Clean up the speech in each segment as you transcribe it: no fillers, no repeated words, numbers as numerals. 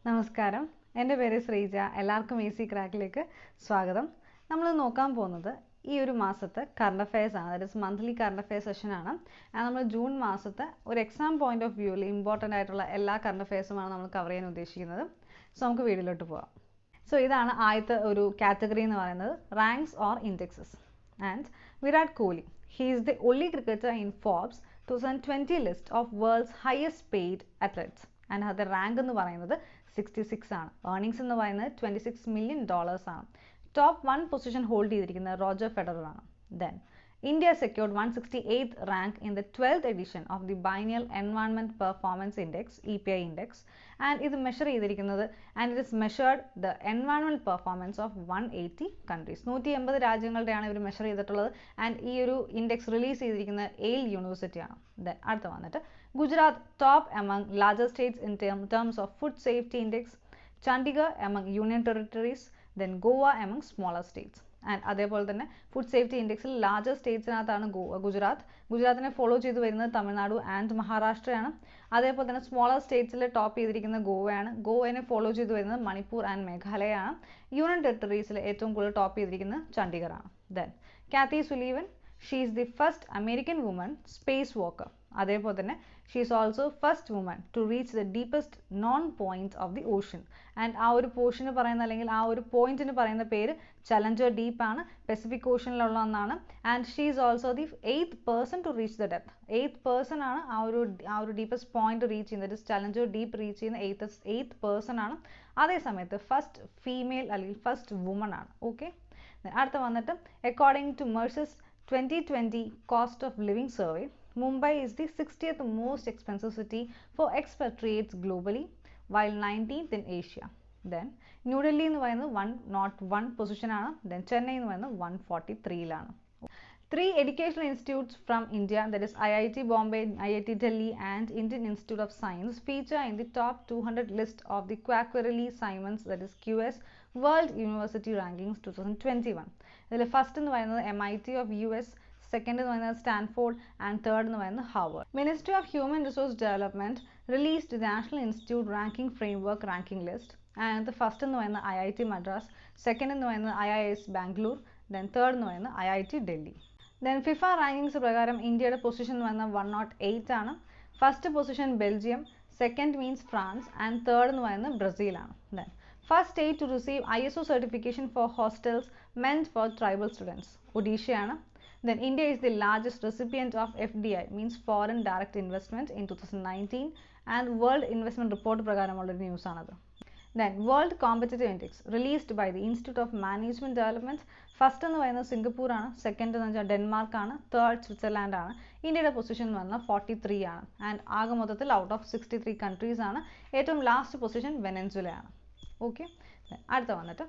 നമസ്കാരം, എൻ്റെ പേര് ശ്രീജ. എല്ലാവർക്കും ഈസി ക്രാക്കിലേക്ക് സ്വാഗതം. നമ്മൾ നോക്കാൻ പോകുന്നത് ഈ ഒരു മാസത്തെ കറണ്ട് അഫയേഴ്സ് ആണ്. That is monthly current affairs സെഷനാണ്. നമ്മൾ ജൂൺ മാസത്തെ ഒരു എക്സാം പോയിന്റ് ഓഫ് വ്യൂവിൽ ഇമ്പോർട്ടൻ്റ് ആയിട്ടുള്ള എല്ലാ കറണ്ട് അഫയേഴ്സുമാണ് നമ്മൾ കവർ ചെയ്യാൻ ഉദ്ദേശിക്കുന്നത്. സോ നമുക്ക് വീഡിയോയിലോട്ട് പോകാം. സോ ഇതാണ് ആദ്യത്തെ ഒരു കാറ്റഗറി എന്ന് പറയുന്നത്, ranks or indexes. And Virat Kohli, he is the only cricketer in Forbes 2020 list of world's highest paid athletes. And അത് റാങ്ക് എന്ന് പറയുന്നത് 66 ആണ്. ഏർണിങ്സ് എന്ന് പറയുന്നത് $26 million ആണ്. ടോപ്പ് 1 പൊസിഷൻ ഹോൾഡ് ചെയ്തിരിക്കുന്നത് റോജർ ഫെഡറർ ആണ്. Then India secured 168th rank in the 12th edition of the Biennial Environment Performance Index (EPI) index, and ഇത് മെഷർ ചെയ്തിരിക്കുന്നത് and it is measured the environmental performance of 180 countries. 180 രാജ്യങ്ങളുടെയാണ് ഇവർ measure ചെയ്തിട്ടുള്ളത്. And ഈ ഒരു index release ചെയ്തിരിക്കുന്നത് Yale യൂണിവേഴ്സിറ്റിയാണ്. Then അടുത്ത വന്നിട്ട് Gujarat top among larger states in terms of food safety index, Chandigarh among union territories, then Goa among smaller states. And അതേപോലെ തന്നെ food safety ഇൻഡെക്സിൽ larger സ്റ്റേറ്റ്സിനകത്താണ് ഗുജറാത്തിനെ follow ചെയ്ത് വരുന്നത് തമിഴ്നാടു ആൻഡ് മഹാരാഷ്ട്രയാണ്. അതേപോലെ തന്നെ സ്മോളർ സ്റ്റേറ്റ്സിൽ ടോപ്പ് ചെയ്തിരിക്കുന്നത് ഗോവയാണ്. ഗോവനെ ഫോളോ ചെയ്ത് വരുന്നത് മണിപ്പൂർ ആൻഡ് മേഘാലയയാണ്. യൂണിയൻ ടെറിട്ടറീസിൽ ഏറ്റവും കൂടുതൽ ടോപ്പ് ചെയ്തിരിക്കുന്നത് ചണ്ഡീഗഡ് ആണ്. Then Kathy Sullivan, she is the first American woman space walker. അതേപോലെ തന്നെ she is also first woman to reach the deepest known point of the ocean. And ആ ഒരു പോർഷന് പറയുന്ന അല്ലെങ്കിൽ ആ ഒരു പോയിന്റിന് പറയുന്ന പേര് ചലഞ്ചർ ഡീപ്പ് ആണ്. പെസിഫിക് ഓഷ്യനിലുള്ള ഒന്നാണ്. And she is also the 8th person to reach the depth. 8th person ആണ് ആ ഒരു ഡീപ്പസ്റ്റ് പോയിന്റ് റീച്ച് ചെയ്യുന്നത്. ചലഞ്ചർ ഡീപ്പ് റീച്ച് ചെയ്യുന്ന 8th person ആണ്. അതേ സമയത്ത് ഫസ്റ്റ് ഫീമെയിൽ അല്ലെങ്കിൽ ഫസ്റ്റ് വുമൺ ആണ്. ഓക്കെ, അടുത്ത വന്നിട്ട് according to Mercer's 2020 cost of living survey, Mumbai is the 60th most expensive city for expatriates globally, while 19th in Asia. Then New Delhi എന്ന് പറയുന്നത് 101 position ആണ്. Then Chennai എന്ന് പറയുന്നത് 143ലാണ്. 3 educational institutes from India, that is IIT Bombay, IIT Delhi and Indian Institute of Science, feature in the top 200 list of the Quacquarelli Simons, that is QS World University Rankings 2021. ഇതിൽ first എന്ന് പറയുന്നത് MIT of US, second എന്ന് പറയുന്നത് Stanford and third എന്ന് പറയുന്നത് Harvard. Ministry of human resource development released national institute ranking framework ranking list. അതിനകത്ത് first എന്ന് പറയുന്നത് IIT മദ്രാസ്, സെക്കൻഡ് എന്ന് പറയുന്നത് IIS ബാംഗ്ലൂർ, ദെൻ തേർഡ് എന്ന് പറയുന്നത് IIT Delhi. Then FIFA rankings പ്രകാരം ഇന്ത്യയുടെ പൊസിഷൻ എന്ന് പറയുന്നത് 108 ആണ്. First position Belgium, second means France and third എന്ന് പറയുന്നത് ബ്രസീലാണ്. Then first state to receive ISO certification for hostels meant for tribal students ഒഡീഷയാണ്. Then India is the largest recipient of FDI, means foreign direct investment, in 2019 and World Investment Report പ്രകാരമുള്ള news ആണത്. Then World Competitive Index released by the Institute of Management Development. First എന്ന് പറയുന്നത് Singapore ആണ്, second എന്ന് വെച്ചാൽ Denmark ആണ്, third Switzerland ആണ്. ഇന്ത്യയുടെ പൊസിഷൻ എന്ന് പറഞ്ഞാൽ 43 ആണ്. ആൻഡ് ആകെ മൊത്തത്തിൽ ഔട്ട് ഓഫ് 63 കൺട്രീസ് ആണ്. ഏറ്റവും ലാസ്റ്റ് പൊസിഷൻ വെനൻസുലയാണ്. ഓക്കെ, അടുത്ത വന്നിട്ട്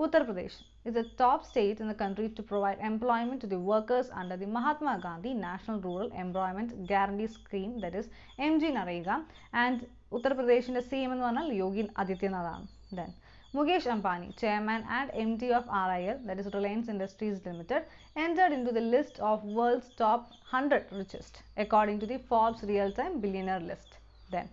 Uttar Pradesh is the top state in the country to provide employment to the workers under the Mahatma Gandhi National Rural Employment Guarantee Scheme, that is MGNREGA, and Uttar Pradesh's CM എന്ന് പറഞ്ഞാൽ യോഗി ആദിത്യനാഥ് ആണ്. Then Mukesh Ambani, chairman and MD of RIL, that is Reliance Industries Limited, entered into the list of world's top 100 richest according to the Forbes Real-Time Billionaire list. Then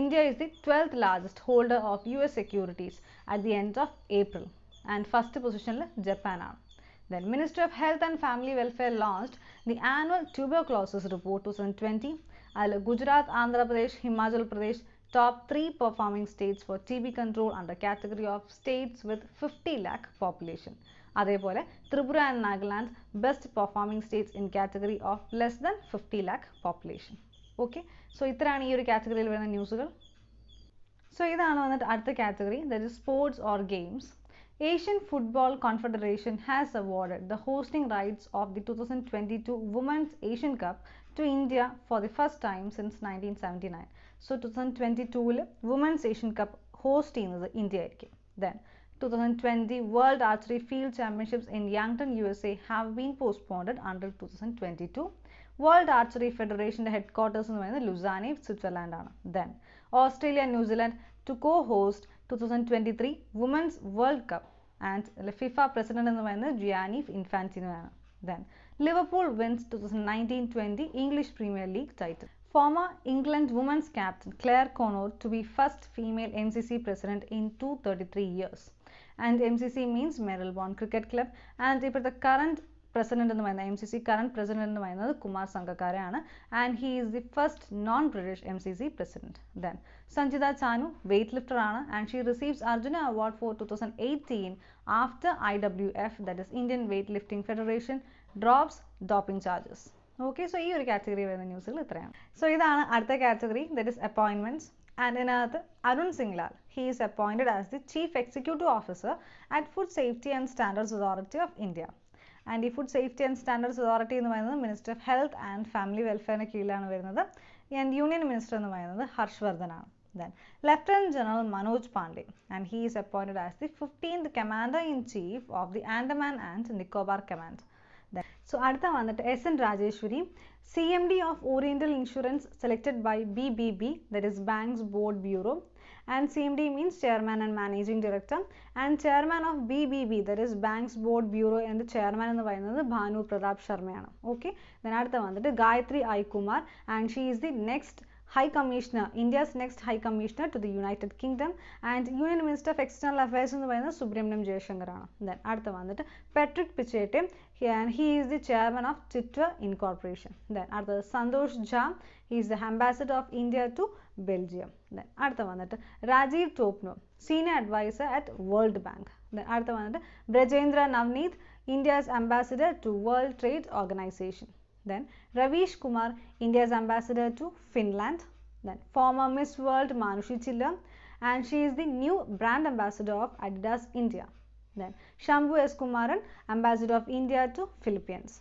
India is the 12th largest holder of US securities at the end of April. And first പൊസിഷനിൽ ജപ്പാനാണ്. Then Ministry of Health and Family Welfare launched the annual tuberculosis report 2020. അതിൽ Gujarat, Andhra Pradesh, Himachal Pradesh top 3 performing states for TB control under category of states with 50 lakh population. അതേപോലെ Tripura and Nagaland best performing states in category of less than 50 lakh population. Okay, so ഇത്രയാണ് ഈ ഒരു കാറ്റഗറിയിൽ വരുന്ന ന്യൂസുകൾ. So ഇതാണ് വന്നിട്ട് അടുത്ത category, that is sports or games. Asian Football Confederation has awarded the hosting rights of the 2022 Women's Asian Cup to India for the first time since 1979. So 2022-ൽ Women's Asian Cup host ചെയ്യുന്നത് India ആയിരിക്കും. Then 2020 World Archery Field Championships in Yankton, USA have been postponed until 2022. World Archery Federation headquarters എന്ന് പറയുന്നത് ലുസാനെ, Switzerland ആണ്. Then Australia and New Zealand to co-host 2023 Women's World Cup and FIFA president എന്ന് പറയുന്നത് Gianni Infantino ആണ്. Then Liverpool wins 2019-20 English Premier League title. Former England women's captain Claire Connor to be first female MCC president in 233 years. And MCC means Marylebone Cricket Club. And the current president in the MCC current president in the Kumar Sangakkara, and he is the first non-British MCC president. Then Sanjita Chanu, weightlifter, and she receives Arjuna Award for 2018 after IWF, that is Indian Weightlifting Federation, drops doping charges. Okay, so this category is news. So this is the category, that is appointments. And in Arun Singlal, he is appointed as the Chief Executive Officer at Food Safety and Standards Authority of India. And the Food Safety and Standards Authority is the Minister of Health and Family Welfare, and Union Minister is Harshvardhan. Then Lieutenant General Manoj Pandey, and he is appointed as the 15th Commander-in-Chief of the Andaman and Nicobar Command. So അടുത്ത വന്നിട്ട് SN Rajeshwari, CMD of Oriental Insurance, selected by BBB, that is Banks Board Bureau, and CMD means Chairman and Managing Director, and Chairman of BBB, that is Banks Board Bureau, and the Chairman എന്ന് പറയുന്നത് Bhanu Pratap Sharma. Okay, then അടുത്ത വന്നിട്ട് Gayatri I. Kumar, and she is the next High Commissioner, India's next High Commissioner to the United Kingdom, and Union Minister of External Affairs in the Subramaniam Jayashankar. Then അടുത്ത വന്നിട്ട് Patrick Pichette, and he is the Chairman of Twitter Incorporation. Then അടുത്ത Santosh Jha, he is the Ambassador of India to Belgium. Then അടുത്ത വന്നിട്ട് Rajiv Topno, Senior Advisor at World Bank. Then അടുത്ത വന്നിട്ട് Brajendra Navneet, India's Ambassador to World Trade Organization. Then Ravish Kumar, India's ambassador to Finland. Then former Miss World Manushi Chilla, and she is the new brand ambassador of Adidas India. Then Shambhu S. Kumaran, ambassador of India to Philippines.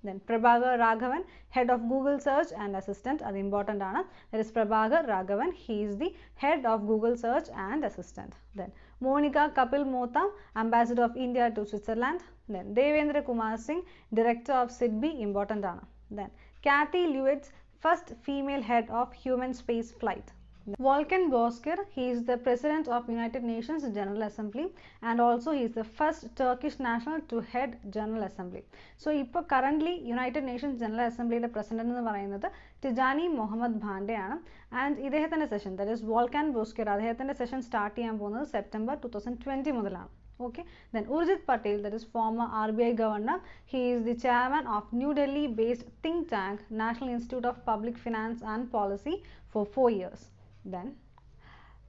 Then Prabhakar Raghavan, head of Google Search and Assistant. That is important. That is Prabhakar Raghavan. He is the head of Google Search and Assistant. Then Monica Kapil Mota, ambassador of India to Switzerland. Then Devendra Kumar Singh, director of SIDBI, important. Then Kathy Lewitt, first female head of human space flight. Volkan Bozkır, he is the president of United Nations General Assembly, and also he is the first Turkish national to head General Assembly. So ഇപ്പോൾ currently United Nations General Assembly president എന്ന് പറയുന്നത് Tijani Mohammed Bhande ആണ്, and ഇദ്ദേഹത്തിന്റെ session, that is Volkan Bozkır, അദ്ദേഹത്തിന്റെ session start ചെയ്യാൻ പോകുന്നത് September 2020 മുതലാണ്. Okay, then Urjit Patel, that is former RBI governor, he is the chairman of New Delhi based think tank National Institute of Public Finance and Policy for 4 years. Then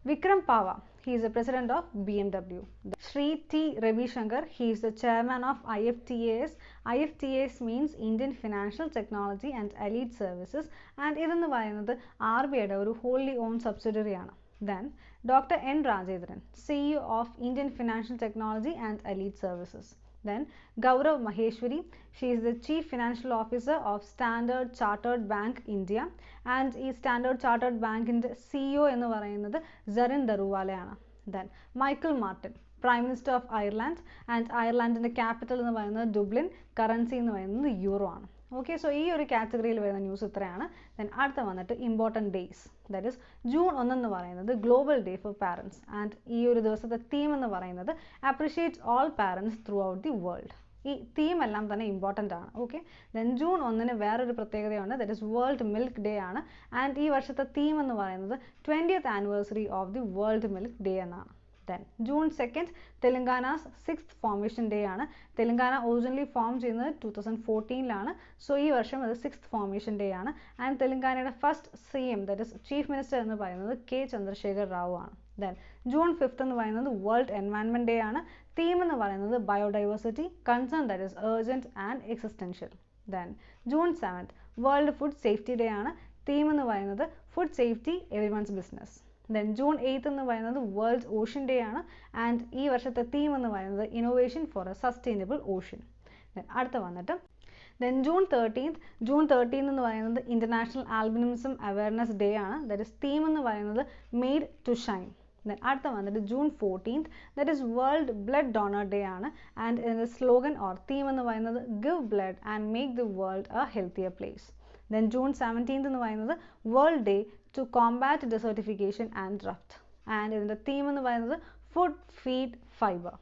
Vikram Pava, he is the president of BMW. Shri T. Ravi Shankar, he is the chairman of IFTAS. IFTAS means Indian Financial Technology and Elite Services, and ഇതെന്ന് പറയുന്നത് RBIയുടെ ഒരു wholly owned subsidiary ആണ്. Then Dr. N. Rajendran, CEO of Indian Financial Technology and Elite Services. Then Gaurav Maheshwari, she is the Chief Financial Officer of Standard Chartered Bank India, and is Standard Chartered Bank in the CEO എന്ന് പറയുന്നത് Zarin Daruwale. Then Michael Martin, Prime Minister of Ireland, and Ireland's capital എന്ന് പറയുന്നത് Dublin, currency എന്ന് പറയുന്നത് euro ആണ്. Okay, so ഈ ഒരു കാറ്റഗറിയിൽ വരുന്ന ന്യൂസ് ഇത്രയാണ്. Then അടുത്ത വന്നിട്ട് important days, that is June 1 എന്ന് പറയുന്നത് global day four parents, and ഈ ഒരു ദിവസത്തെ തീം എന്ന് പറയുന്നത് appreciate all parents through out the world. ഈ തീം എല്ലാം തന്നെ ഇമ്പോർട്ടൻ്റ് ആണ്. ഓക്കെ, ദെൻ ജൂൺ 1 വേറൊരു പ്രത്യേകതയുണ്ട്, that is world milk day ആണ്, ആൻഡ് ഈ വർഷത്തെ തീം എന്ന് പറയുന്നത് 20th anniversary of the world milk day എന്നാണ്. Then June 2nd, Telangana's 6th formation day ആണ്. തെലങ്കാന ഒറിജിനലി ഫോം ചെയ്യുന്നത് 2014 സോ ഈ വർഷം അത് 6th formation day ആണ്. ആൻഡ് തെലങ്കാനയുടെ first CM, that is chief minister എന്ന് പറയുന്നത് K. Chandrasekhar Rao ആണ്. ദെൻ ജൂൺ 5th എന്ന് പറയുന്നത് വേൾഡ് എൻവയൺമെൻറ്റ് ഡേ ആണ്. തീം എന്ന് പറയുന്നത് biodiversity, concern that is urgent and existential. Then June 7th world food safety day ആണ്. തീം എന്ന് പറയുന്നത് food safety everyone's business. Then June 8th എന്ന് പറയുന്നത് വേൾഡ് ഓഷ്യൻ ഡേ ആണ്, ആൻഡ് ഈ വർഷത്തെ തീം എന്ന് പറയുന്നത് innovation for A sustainable ocean. അടുത്ത വന്നിട്ട് ദെൻ ജൂൺ 13 എന്ന് പറയുന്നത് ഇൻ്റർനാഷണൽ ആൽബിനിസം അവയർനെസ് ഡേ ആണ്. ദാറ്റ് ഇസ് തീം എന്ന് പറയുന്നത് മെയ്ഡ് ടു ഷൈൻ. ദെൻ അടുത്ത വന്നിട്ട് June 14th, that is world blood donor day ആണ്, ആൻഡ് ഇതിൻ്റെ സ്ലോഗൻ ഓർ തീം എന്ന് പറയുന്നത് give blood and make the world A healthier place. Then June 17th എന്ന് പറയുന്നത് world day to combat desertification and drought, and ഇതിൻ്റെ theme എന്ന് പറയുന്നത് food feed fibre.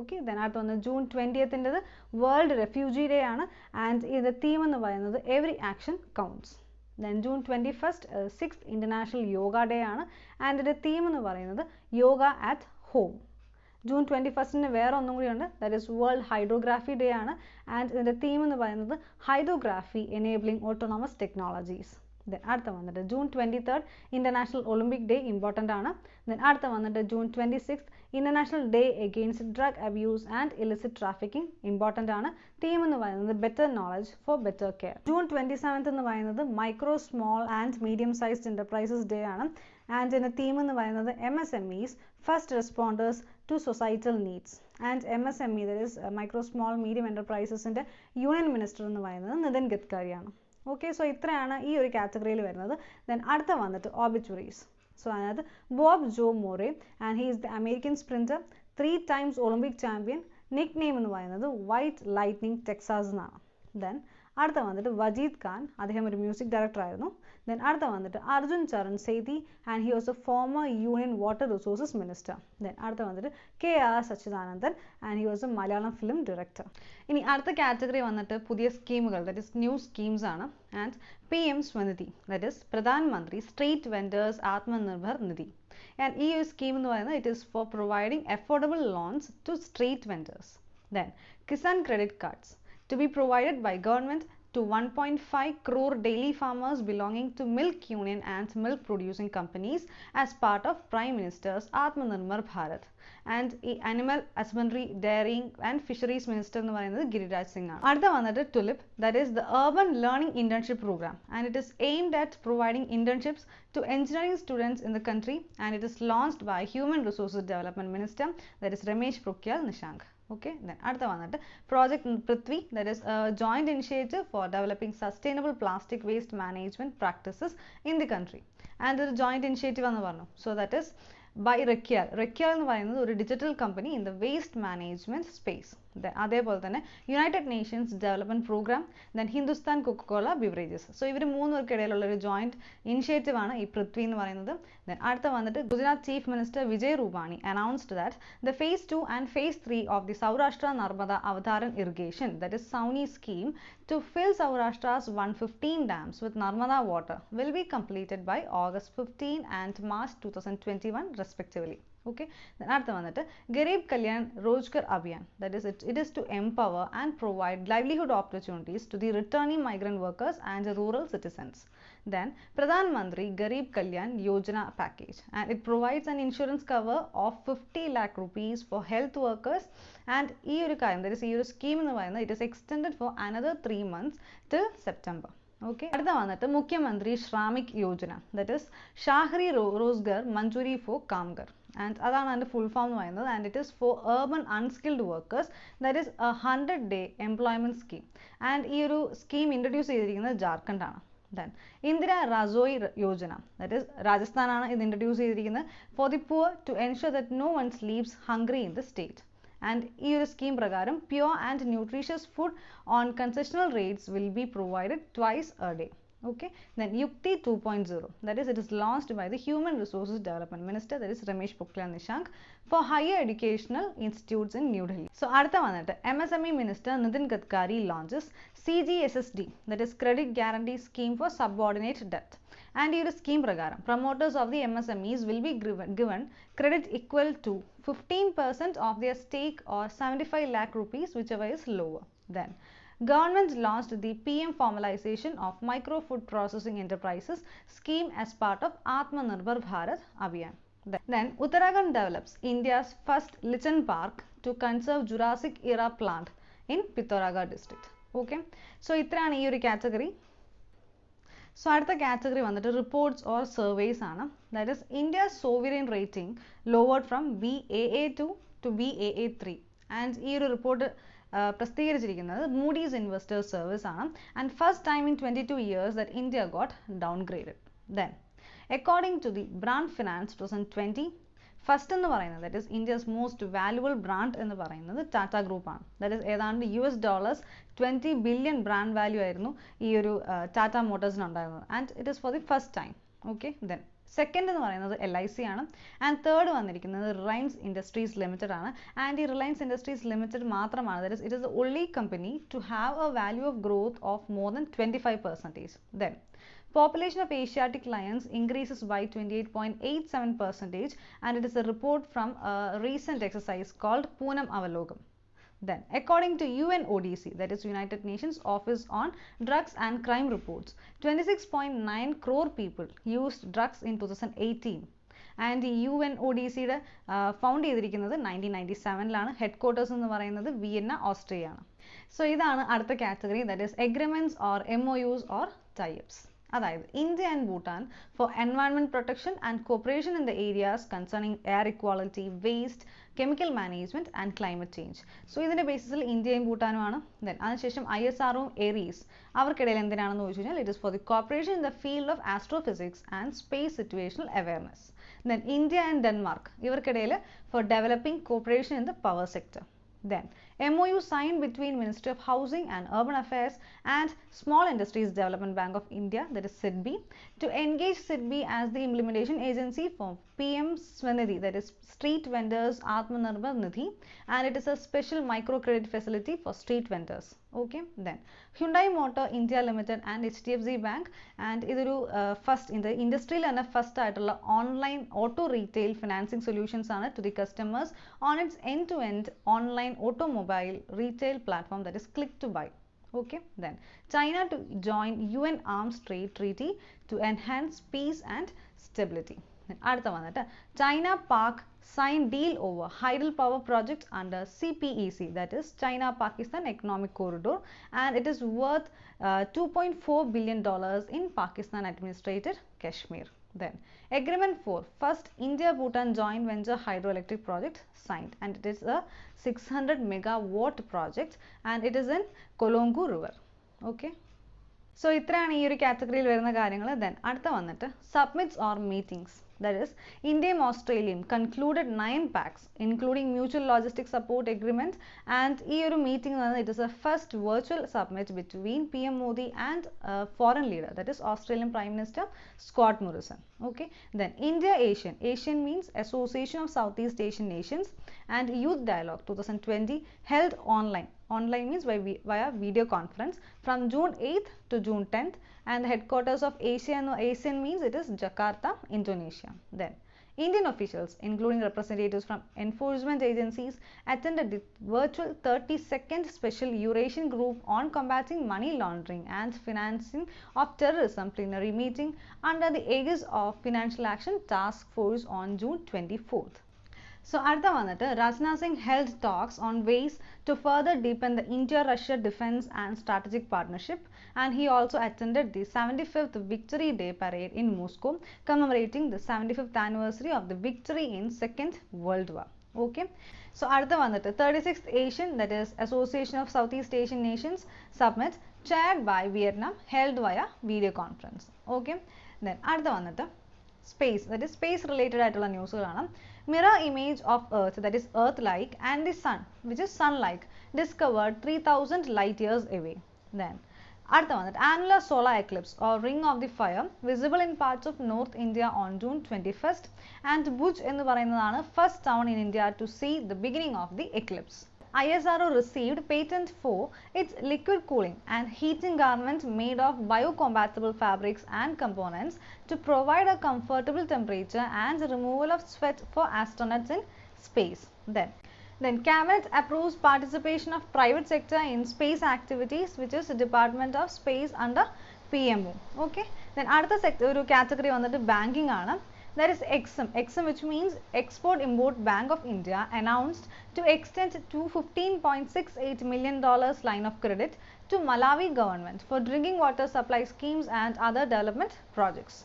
Okay, then അടുത്ത വന്ന് June 20th world refugee day ആണ്, and ഇതിൻ്റെ theme എന്ന് പറയുന്നത് every action counts. Then June 21st 6th international yoga day ആണ്. ആൻഡ് ഇതിൻ്റെ തീം എന്ന് പറയുന്നത് yoga at home. June 21st വേറെ ഒന്നും കൂടിയുണ്ട്, that is world hydrography day ആണ്. ആൻഡ് ഇതിൻ്റെ തീം എന്ന് പറയുന്നത് hydrography enabling autonomous technologies. Then അടുത്ത വന്നിട്ട് June 23rd international Olympic day important ആണ്. ദെൻ അടുത്ത വന്നിട്ട് June 26th international day against drug abuse and illicit trafficking important ആണ്. തീം എന്ന് പറയുന്നത് better knowledge four better care. June 27th എന്ന് പറയുന്നത് micro small and medium sized enterprises day ആണ്. And ഇതിൻ്റെ തീം എന്ന് പറയുന്നത് MSMEs first responders to societal needs. And MSME that is micro small medium എൻ്റർപ്രൈസസിൻ്റെ യൂണിയൻ മിനിസ്റ്റർ എന്ന് പറയുന്നത് Nitin ഗഡ്കരിയാണ്. Okay, so ഇത്രയാണ് ഈ ഒരു കാറ്റഗറിയിൽ വരുന്നത്. ദെൻ അടുത്ത വന്നിട്ട് ഓബിച്വറീസ്. സോ അതിനകത്ത് Bob Joe Morrow and he is the American sprinter, 3 times Olympic champion. Nickname എന്ന് പറയുന്നത് വൈറ്റ് ലൈറ്റ്നിങ് ടെക്സാസ് എന്നാണ്. ദെൻ അടുത്ത വന്നിട്ട് വജീദ് ഖാൻ, അദ്ദേഹം ഒരു മ്യൂസിക് ഡയറക്ടർ ആയിരുന്നു. ദെൻ അടുത്ത വന്നിട്ട് Arjun Charan Sethi and he was a former union water resources minister. Then അടുത്ത വന്നിട്ട് KR Sachidanandan and he was a Malayalam film director. ഇനി അടുത്ത കാറ്റഗറി വന്നിട്ട് പുതിയ സ്കീമുകൾ, ദാറ്റ് ഇസ് ന്യൂ സ്കീംസ് ആണ്. And PM Svanidhi, that is Pradhan Mantri street vendors Atmanirbhar Nidhi. And ഈ ഒരു സ്കീം എന്ന് പറയുന്നത് it is for providing affordable loans to street vendors. Then Kisan credit cards to be provided by government to 1.5 crore daily farmers belonging to milk union and milk producing companies as part of Prime Minister's Atmanirbhar Bharat. And animal husbandry, dairying and fisheries minister എന്ന് പറയുന്നത് ഗിരിരാജ് സിംഗ് ആണ്. അടുത്ത വന്നിട്ട് TULIP, that is the urban learning internship program, and it is aimed at providing internships to engineering students in the country, and it is launched by Human Resources Development Minister, that is Ramesh Pokhriyal Nishank. Okay, then അടുത്ത വന്നിട്ട് Project Prithvi, that is a joint initiative for developing sustainable plastic waste management practices in the country. And ഒരു joint initiative എന്ന് പറഞ്ഞു. So that is by Rekyal. Rekyal എന്ന് പറയുന്നത് ഒരു digital company in the waste management space. അതേപോലെ തന്നെ United Nations Development Programme, then Hindustan Coca Cola beverages. So ഇവർ മൂന്നുപേർക്കിടയിലുള്ള ഒരു ജോയിന്റ് ഇനിഷ്യേറ്റീവ് ആണ് ഈ പൃഥ്വി എന്ന് പറയുന്നത്. ദെൻ അടുത്ത വന്നിട്ട് Gujarat chief minister Vijay Rupani announced that the phase 2 and phase 3 of the Saurashtra Narmada Avtaran irrigation, that is SAUNI scheme, to fill Saurashtra's 115 dams with Narmada water will be completed by August 15 and March 2021 respectively. Okay, then അടുത്ത വന്നിട്ട് Garib Kalyan റോജ്ഗർ Abhiyan, that is it is to empower and provide livelihood opportunities to the returning migrant workers and the rural citizens. Then Pradhan Mantri Garib Kalyan Yojana package, and it provides an insurance cover of 50 lakh rupees for health workers. And ഈ ഒരു കാര്യം, that is ഈ ഒരു scheme എന്ന് പറയുന്നത് it is extended for another 3 months till September. Okay, അടുത്ത വന്നിട്ട് Mukhyamantri Shramik Yojana, that is Shahri Rozgar Manjuri for Kamgar. And അതാണ് അതിൻ്റെ ഫുൾ ഫോം എന്ന് പറയുന്നത്. And it is for urban unskilled workers, that is a 100-day employment scheme. ആൻഡ് ഈ ഒരു സ്കീം ഇൻട്രൊഡ്യൂസ് ചെയ്തിരിക്കുന്നത് ജാർഖണ്ഡ് ആണ്. Then Indira Rasoi Yojana, that is രാജസ്ഥാനാണ് ഇത് ഇൻട്രൊഡ്യൂസ് ചെയ്തിരിക്കുന്നത്, for the poor to ensure that no one sleeps hungry in the state. And ഈ ഒരു സ്കീം പ്രകാരം pure and nutritious food on concessional rates will be provided twice a day. Okay, then Yukti 2.0, that is it is launched by the Human Resources Development Minister, that is Ramesh Pokhriyal Nishank, for higher educational institutes in New Delhi. So അടുത്ത വന്നിട്ട് MSME Minister Nitin Gadkari launches CGSSD, that is Credit Guarantee Scheme for Subordinate Debt. And ഈ ഒരു scheme പ്രകാരം promoters of the MSMEs will be given credit equal to 15% of their stake or 75 lakh rupees, whichever is lower. Then government launched the PM formalization of micro food processing enterprises scheme as part of Atmanirbhar Bharat Abhiyan. Then Uttarakhand develops India's first lichen park to conserve Jurassic era plant in Pithoragarh district. Okay, so ഇത്രയാണ് ഈ ഒരു category. So അടുത്ത category വന്നിട്ട് reports or surveys ആണ്. That is India's sovereign rating lowered from BAA2 to BAA3. And ഈ ഒരു report പ്രസിദ്ധീകരിച്ചിരിക്കുന്നത് Moody's investors service ആണ്. And first time in 22 years that India got downgraded. Then according to the Brand Finance 2020, first എന്ന് പറയുന്നത് that is India's most valuable brand എന്ന് പറയുന്നത് Tata group ആണ്. That is ഏതാണ്ട് $20 billion brand value ആയിരുന്നു ഈ ഒരു ടാറ്റ മോട്ടോഴ്സിന് ഉണ്ടായിരുന്നത്. And it is for the first time. Okay, then second എന്ന് പറയുന്നത് LIC ആണ്. ആൻഡ് തേർഡ് വന്നിരിക്കുന്നത് റിലയൻസ് ഇൻഡസ്ട്രീസ് ലിമിറ്റഡ് ആണ്. ആൻഡ് ഈ റിലയൻസ് ഇൻഡസ്ട്രീസ് ലിമിറ്റഡ് മാത്രമാണ് that is it is the only company to have a value of growth of more than 25%. ദെൻ Population of Asiatic lions increases by 28.87%, and it is a report from a recent exercise called Poonam Avalokam. Then, according to UNODC, that is United Nations Office on Drugs and Crime reports, 26.9 crore people used drugs in 2018. And U N O D സിയുടെ found ചെയ്തിരിക്കുന്നത് 1997 headquarters എന്ന് പറയുന്നത് Vienna Austria ആണ്. So ഇതാണ് അടുത്ത category, that is agreements or MOUs or types. അതായത് India and Bhutan for environment protection and cooperation in the areas concerning air quality, waste, chemical management and climate change. So ഇതിന്റെ ബേസിസിൽ ഇന്ത്യയും ഭൂട്ടാനുമാണ്. Then അതിനുശേഷം ISRO ARIES അവർക്കിടയിൽ എന്തിനാണെന്ന് ചോദിച്ചു കഴിഞ്ഞാൽ it is for the cooperation in the field of astrophysics and space situational awareness. Then India and Denmark ഇവർക്കിടയിൽ for developing cooperation in the power sector. Then MOU signed between Ministry of Housing and Urban Affairs and Small Industries Development Bank of India, that is SIDBI, to engage SIDBI as the implementation agency for PM Swanidhi, that is Street Vendors Atmanirbhar Nidhi, and it is a special microcredit facility for street vendors. Okay, then Hyundai Motor India Limited and HDFC Bank, and ഇതൊരു first in the ഇൻഡസ്ട്രിയിൽ തന്നെ first ആയിട്ടുള്ള online auto retail financing solutions ആണ് to the customers on its end-to-end online automobile retail platform, that is Click to Buy. Okay, then China to join UN Arms Trade Treaty to enhance peace and stability. അടുത്ത വന്നിട്ട് China Pak sign deal over hydel power project under CPEC, that is China Pakistan Economic Corridor, and it is worth $2.4 billion in Pakistan administrated Kashmir. Then agreement for first India Bhutan joint venture hydroelectric project signed, and it is a 600 megawatt project, and it is in Kolongu river. Okay, so ഇത്രയാണ് ഈ ഒരു കാറ്റഗറിയിൽ വരുന്ന കാര്യങ്ങൾ. Then അടുത്ത വന്നിട്ട് submits or meetings, that is Indian Australian concluded 9 pacts including mutual logistics support agreement, and ഈ ഒരു meeting it is a first virtual summit between PM Modi and foreign leader, that is Australian Prime Minister Scott Morrison. Okay, then India Asian means Association of Southeast Asian Nations, and Youth Dialogue 2020 held online means via video conference from June 8th to June 10th, and the headquarters of ASEAN means it is Jakarta, Indonesia. Then Indian officials including representatives from enforcement agencies attended the virtual 32nd special Eurasian group on combating money laundering and financing of terrorism plenary meeting under the aegis of Financial Action Task Force on June 24th. So അടുത്ത വന്നിട്ട് Rajnath Singh held talks on ways to further deepen the India-Russia defense and strategic partnership, and he also attended the 75th Victory Day parade in Moscow commemorating the 75th anniversary of the victory in Second World War. Okay, so അടുത്ത വന്നിട്ട് 36th Asian, that is Association of Southeast Asian Nations summit chaired by Vietnam held via video conference. Okay, then അടുത്ത വന്നിട്ട് space, that is space related ആയിട്ടുള്ള ന്യൂസുകളാണ്. Mirror image of Earth, that is Earth-like, and the Sun, which is Sun-like, discovered 3000 light years away. Then അടുത്ത വന്നിട്ട് annular solar eclipse or ring of the fire visible in parts of North India on June 21st, and Bhuj എന്ന് പറയുന്നതാണ് first town in India to see the beginning of the eclipse. ISRO received patent for its liquid cooling and heating garment made of biocompatible fabrics and components to provide a comfortable temperature and removal of sweat for astronauts in space. Then Cabinet approves participation of private sector in space activities, which is Department of Space under PMO. Okay, then അടുത്ത sector ഒരു category വന്നിട്ട് banking ആണ്. There is EXIM, which means Export Import Bank of India, announced to extend $215.68 million line of credit to Malawi government for drinking water supply schemes and other development projects.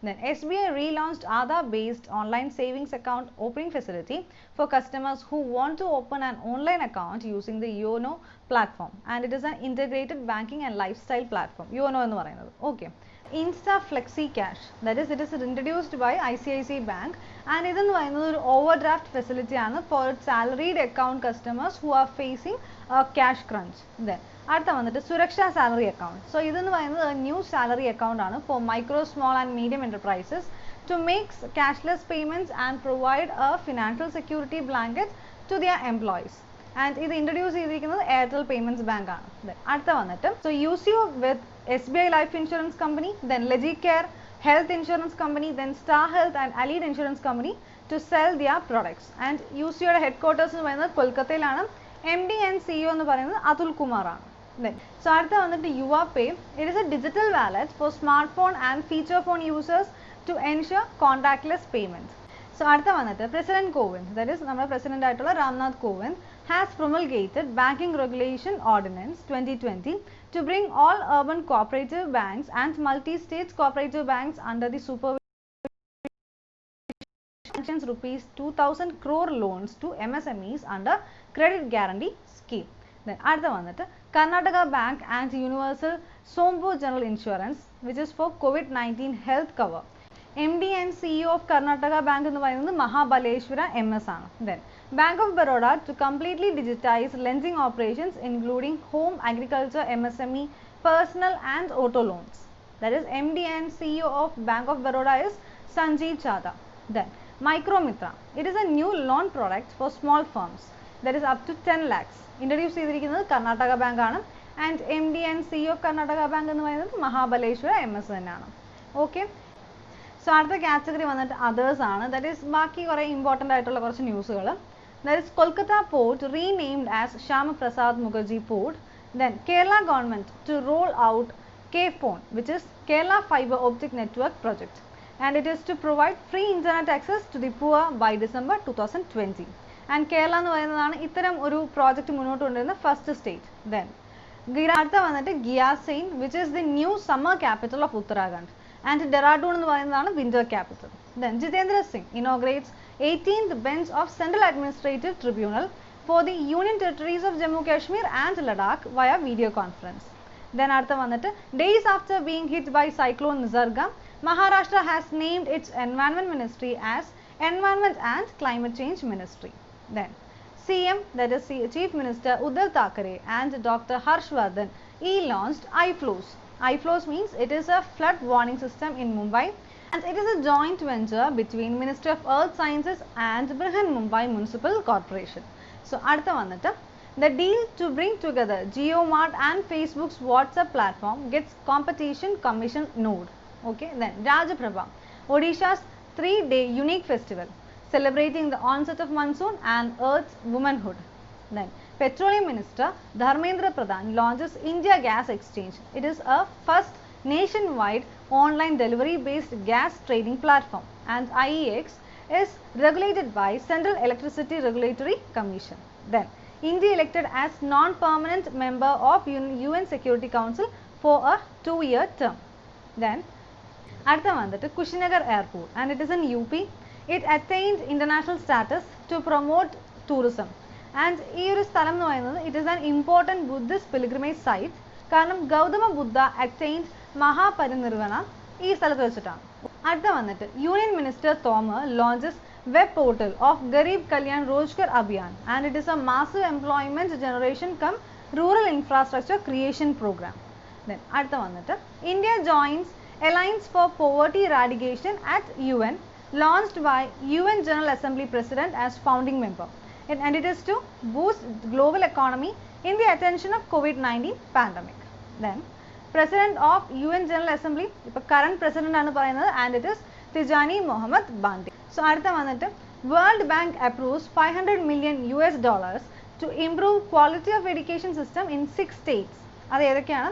Then SBI relaunched Aadhaar-based online savings account opening facility for customers who want to open an online account using the YONO platform, and it is an integrated banking and lifestyle platform. YONO എന്ന് പറയുന്നത്. Okay. Insta Flexi Cash, that is it is introduced by ICICI Bank, and ഇതെന്ന് പറയുന്നത് ഒരു overdraft facility ആണ് for salaried account customers who are facing a cash crunch. Then അടുത്ത വന്നിട്ട് സുരക്ഷ salary account. So ഇതെന്ന് പറയുന്നത് a new salary account ആണ് for micro, small and medium enterprises to make cashless payments and provide a financial security blanket to their employees. And ഇത് introduce ചെയ്തിരിക്കുന്നത് Airtel Payments Bank ആണ്. അടുത്ത വന്നിട്ട് so UCO with SBI Life Insurance Company, then Legicare Health Insurance Company, then Star Health and Allied Insurance Company to sell their products. And UCO headquarters in Kolkata, MD and CEO Atul Kumar. Then, so അടുത്ത വന്നിട്ട് UAPay. It is a digital wallet for smartphone and feature phone users to ensure contactless payment. So അടുത്ത വന്നിട്ട് President Kovind, that is നമ്മുടെ President ആയിട്ടുള്ള Ramnath Kovind, has promulgated Banking Regulation Ordinance 2020 to bring all urban cooperative banks and multi-state cooperative banks under the supervision rupees 2000 crore loans to MSMEs under credit guarantee scheme. Then അടുത്ത വന്നിട്ട് Karnataka Bank and Universal Sompo General Insurance, which is for COVID-19 health cover. MD and CEO of Karnataka Bank എന്ന് പറയുന്നത് Mahabaleshwara MS ആണ്. Then Bank of Baroda to completely digitize lending operations including home, agriculture, MSME, personal and auto loans. That is MD and CEO of Bank of Baroda is Sanjeev Chadha. Then Micromitra. It is a new loan product for small firms that is up to 10 lakhs. Introduce ചെയ്തിരിക്കുന്നത് Karnataka Bank ആണ് and MD and CEO of Karnataka Bank എന്ന് പറയുന്നത് Mahabaleshwara MS തന്നെയാണ്. Okay. So അടുത്ത category വന്നിട്ട് others ആണ്. That is ബാക്കി കുറേ ഇമ്പോർട്ടൻ്റ് ആയിട്ടുള്ള കുറച്ച് ന്യൂസുകൾ. That is Kolkata Port renamed as Shyama Prasad Mukherjee Port. Then Kerala government to roll out KPhone, which is Kerala Fiber Optic Network project, and it is to provide free internet access to the poor by December 2020. And Kerala എന്ന് പറയുന്നതാണ് ഇത്തരം ഒരു project മുന്നോട്ട് കൊണ്ടുവരുന്ന first state. Then അടുത്ത വന്നിട്ട് Gyasain, which is the new summer capital of Uttarakhand, and Dehradun എന്ന് പറയുന്നതാണ് winter capital. Then Jitendra Singh inaugurates 18th bench of Central Administrative Tribunal for the Union Territories of Jammu Kashmir and Ladakh via video conference. Then അടുത്ത വന്നിട്ട് days after being hit by cyclone Nisarga, Maharashtra has named its environment ministry as Environment and Climate Change Ministry. Then CM, that is Chief Minister Uddhav Thackeray and Dr. Harshvardhan launched iFlows. iFlows means it is a flood warning system in Mumbai, and it is a joint venture between Ministry of Earth Sciences and Brihan Mumbai Municipal Corporation. So അടുത്ത വന്നിട്ട് the deal to bring together JioMart and Facebook's WhatsApp platform gets Competition Commission node. Okay, then Rajaprabha, Odisha's 3-day unique festival celebrating the onset of monsoon and Earth's womanhood. Then Petroleum Minister Dharmendra Pradhan launches India Gas Exchange. It is a first nationwide online delivery based gas trading platform, and IEX is regulated by Central Electricity Regulatory Commission. Then India elected as non-permanent member of UN Security Council for a 2-year term. Then അടുത്ത വന്നിട്ട് Kushinagar Airport, and it is in UP. It attained international status to promote tourism. And ഈ ഒരു സ്ഥലം എന്ന് പറയുന്നത് it is an important Buddhist pilgrimage site. കാരണം ഗൗതമ ബുദ്ധ attained മഹാപരിനിർവ്വന ഈ സ്ഥലത്ത് വെച്ചിട്ടാണ്. അടുത്ത വന്നിട്ട് Union Minister Thomer launches web portal of Garib Kalyan Rozgar Abhiyan, and it is a massive employment generation cum rural infrastructure creation program. Then അടുത്ത വന്നിട്ട് India joins Alliance for Poverty Eradication at UN, launched by UN General Assembly President as founding member. And it is to boost global economy in the attention of COVID-19 pandemic. Then President of UN General Assembly, current President ആണ് പറയുന്നത്, and it is Tijani Mohammed Bandi. So അടുത്ത വന്നിട്ട് World Bank approves $500 million to improve quality of education system in 6 states. അത് ഏതൊക്കെയാണ്?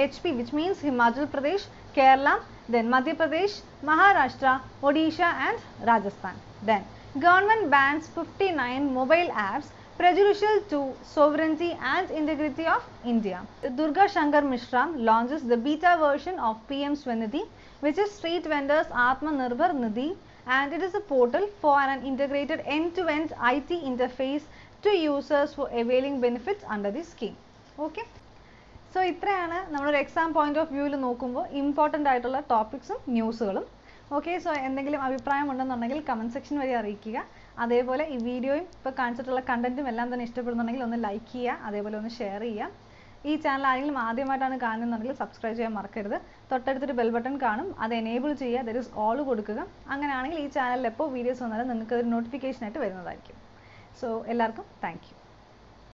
HP, which means Himachal Pradesh, Kerala, then Madhya Pradesh, Maharashtra, Odisha and Rajasthan. Then government bans 59 mobile apps prejudicial to sovereignty and integrity of India. Durga Shankar Mishra launches the beta version of PM Swanidhi, which is street vendors Atmanirbhar Nidhi, and it is a portal for an integrated end-to-end IT interface to users for availing benefits under the scheme. Okay. So ഇത്രയാണ് നമ്മളൊരു exam point of വ്യൂവിൽ നോക്കുമ്പോൾ important ആയിട്ടുള്ള ടോപ്പിക്സും ന്യൂസുകളും. Okay, so എന്തെങ്കിലും അഭിപ്രായം ഉണ്ടെന്നുണ്ടെങ്കിൽ comment section വഴി അറിയിക്കുക. അതേപോലെ ഈ വീഡിയോയും ഇപ്പോൾ കാണിച്ചിട്ടുള്ള കണ്ടന്റും എല്ലാം തന്നെ ഇഷ്ടപ്പെടുന്നുണ്ടെങ്കിൽ ഒന്ന് ലൈക്ക് ചെയ്യുക, അതേപോലെ ഒന്ന് ഷെയർ ചെയ്യുക. ഈ ചാനൽ ആരെങ്കിലും ആദ്യമായിട്ടാണ് കാണുന്നുണ്ടെങ്കിൽ സബ്സ്ക്രൈബ് ചെയ്യാൻ മറക്കരുത്. തൊട്ടടുത്തൊരു ബെൽ ബട്ടൺ കാണും, അത് എനേബിൾ ചെയ്യുക, ദറ്റ് ഈസ് ഓൾ കൊടുക്കുക. അങ്ങനെയാണെങ്കിൽ ഈ ചാനലിൽ എപ്പോൾ വീഡിയോസ് വന്നാലും നിങ്ങൾക്ക് ഒരു നോട്ടിഫിക്കേഷൻ ആയിട്ട് വരുന്നതായിരിക്കും. സോ എല്ലാവർക്കും താങ്ക് യു.